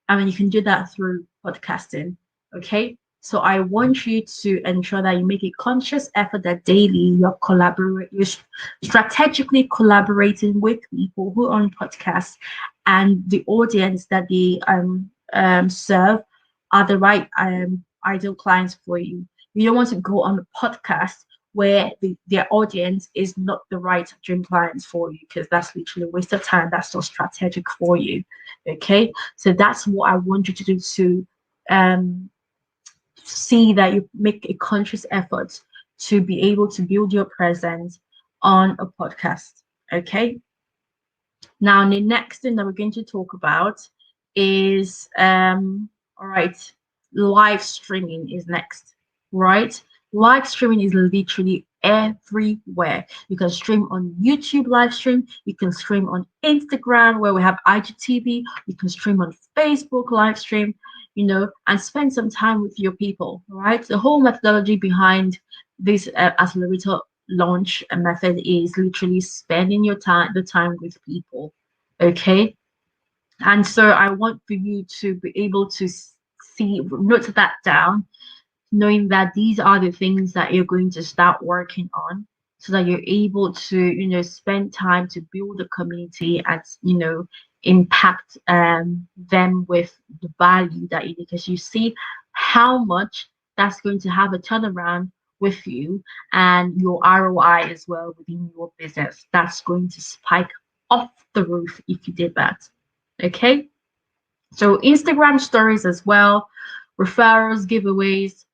I mean, you can do that through podcasting. Okay. So I want you to ensure that you make a conscious effort that daily you're strategically collaborating with people who are on podcasts and the audience that they serve are the right ideal clients for you. You don't want to go on a podcast where their audience is not the right dream clients for you because that's literally a waste of time. That's not strategic for you. Okay, so that's what I want you to do to see that you make a conscious effort to be able to build your presence on a podcast. Okay, now the next thing that we're going to talk about is all right, live streaming is next, right? Live streaming is literally everywhere. You can stream on YouTube live stream, you can stream on Instagram where we have IGTV, you can stream on Facebook live stream, and spend some time with your people, right? The whole methodology behind this accelerator launch method is literally spending the time with people, okay? And so I want for you to be able to note that down, knowing that these are the things that you're going to start working on so that you're able to spend time to build a community and impact them with the value that you need, because you see how much that's going to have a turnaround with you and your ROI as well within your business. That's going to spike off the roof if you did that. Okay, so Instagram stories as well, referrals, giveaways,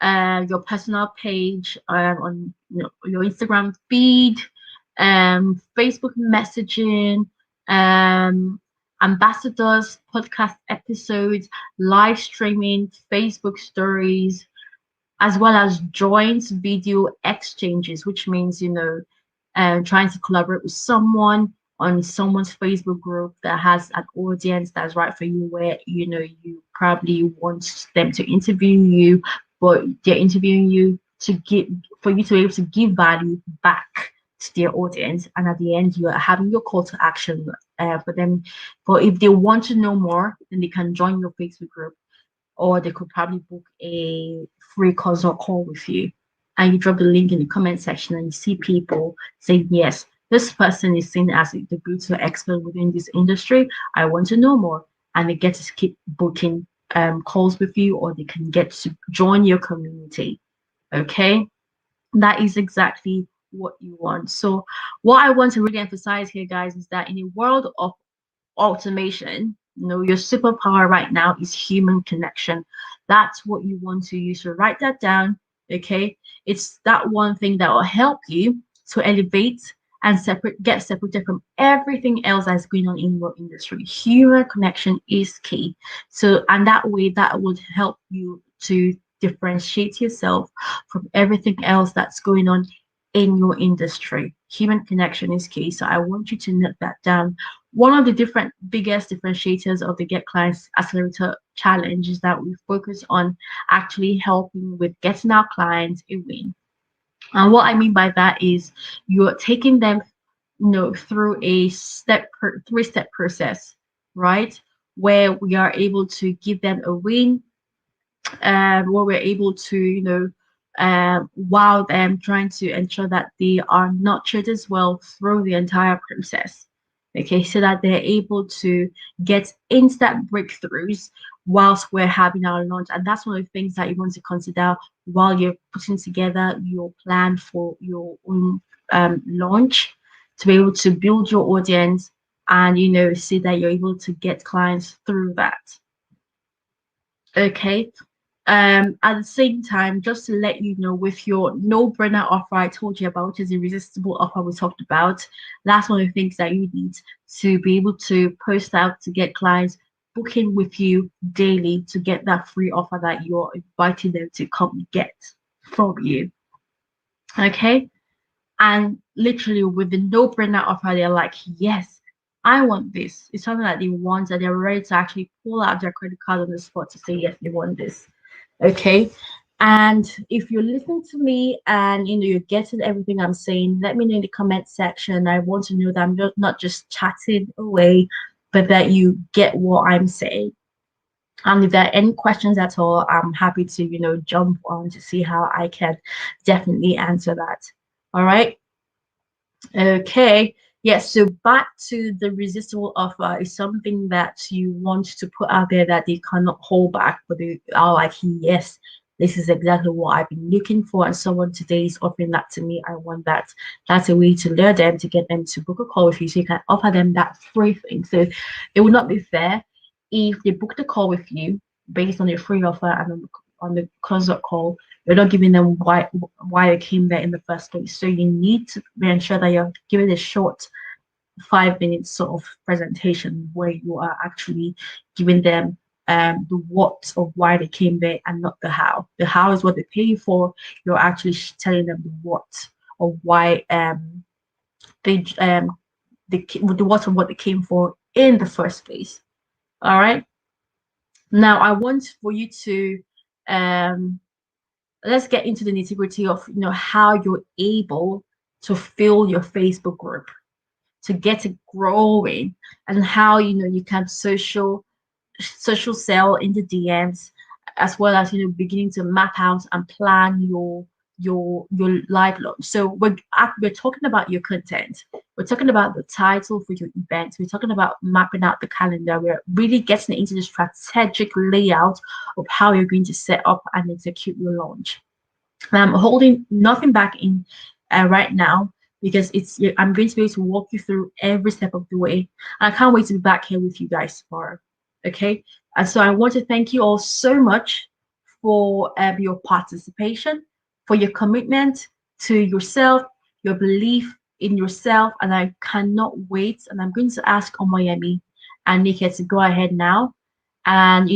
your personal page, on your Instagram feed, Facebook messaging, um, ambassadors, podcast episodes, live streaming, Facebook stories, as well as joint video exchanges, which means, trying to collaborate with someone on someone's Facebook group that has an audience that's right for you, where you probably want them to interview you, but they're interviewing you to give for you to be able to give value back to their audience, and at the end you are having your call to action for them. But if they want to know more, then they can join your Facebook group, or they could probably book a free consult call with you. And you drop the link in the comment section, and you see people saying, yes, this person is seen as the go-to expert within this industry. I want to know more. And they get to keep booking calls with you, or they can get to join your community. Okay. That is exactly what you want. So, what I want to really emphasize here, guys, is that in a world of automation, your superpower right now is human connection. That's what you want to use. So write that down. Okay, it's that one thing that will help you to elevate and get separated from everything else that's going on in your industry. Human connection is key. So, and that way, that would help you to differentiate yourself from everything else that's going on in your industry. Human connection is key. So I want you to note that down. One of the biggest differentiators of the Get Clients Accelerator Challenge is that we focus on actually helping with getting our clients a win. And what I mean by that is you're taking them, through a three-step process, right? Where we are able to give them a win, where we're able to, wow them, trying to ensure that they are nurtured as well through the entire process. Okay, so that they're able to get instant breakthroughs whilst we're having our launch. And that's one of the things that you want to consider while you're putting together your plan for your own launch, to be able to build your audience and, see that you're able to get clients through that. Okay, at the same time, just to let you know, with your no-brainer offer I told you about, which is irresistible offer we talked about, that's one of the things that you need to be able to post out to get clients booking with you daily, to get that free offer that you're inviting them to come get from you. Okay, and literally with the no-brainer offer, they're like, yes, I want this. It's something that they want, and they're ready to actually pull out their credit card on the spot to say yes, they want this. Okay, and if you're listening to me and you're getting everything I'm saying, let me know in the comment section. I want to know that I'm not just chatting away, but that you get what I'm saying. And if there are any questions at all, I'm happy to jump on to see how I can definitely answer that. All right. Okay. Yes, so back to the resistible offer is something that you want to put out there that they cannot hold back, but they are like, yes, this is exactly what I've been looking for, and someone today is offering that to me. I want that. That's a way to lure them, to get them to book a call with you, so you can offer them that free thing. So it would not be fair if they book the call with you based on your free offer, and on the consult call, you're not giving them why you came there in the first place. So you need to ensure that you're giving a short 5 minute sort of presentation where you are actually giving them the what of why they came there, and not the how. The how is what they pay you for. You're actually telling them the what of why they the what of what they came for in the first place. All right. Now I want for you to um let's get into the nitty-gritty of how you're able to fill your Facebook group, to get it growing, and how you can social sell in the DMs, as well as beginning to map out and plan your live launch. So we're talking about your content. We're talking about the title for your event. We're talking about mapping out the calendar. We're really getting into the strategic layout of how you're going to set up and execute your launch. I'm holding nothing back in right now, because I'm going to be able to walk you through every step of the way. And I can't wait to be back here with you guys tomorrow. Okay. And so I want to thank you all so much for your participation, for your commitment to yourself, your belief in yourself. And I cannot wait. And I'm going to ask Omoyemi and Nika to go ahead now and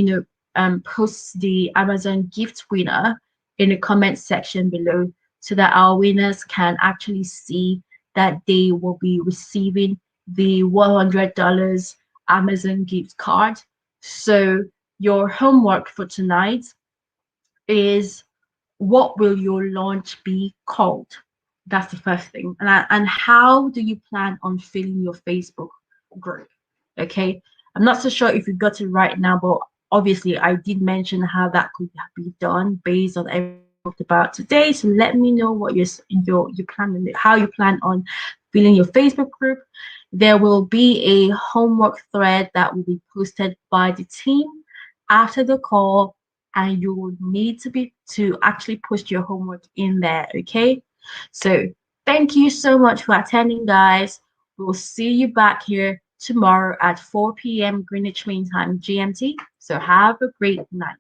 post the Amazon gift winner in the comment section below so that our winners can actually see that they will be receiving the $100 Amazon gift card. So your homework for tonight is, what will your launch be called? That's the first thing. And how do you plan on filling your Facebook group? Okay. I'm not so sure if you got it right now, but obviously I did mention how that could be done based on everything we talked about today. So let me know what your plan, how you plan on filling your Facebook group. There will be a homework thread that will be posted by the team after the call, and you will need to actually post your homework in there. Okay. So thank you so much for attending, guys. We'll see you back here tomorrow at 4 p.m. Greenwich Mean Time GMT. So have a great night.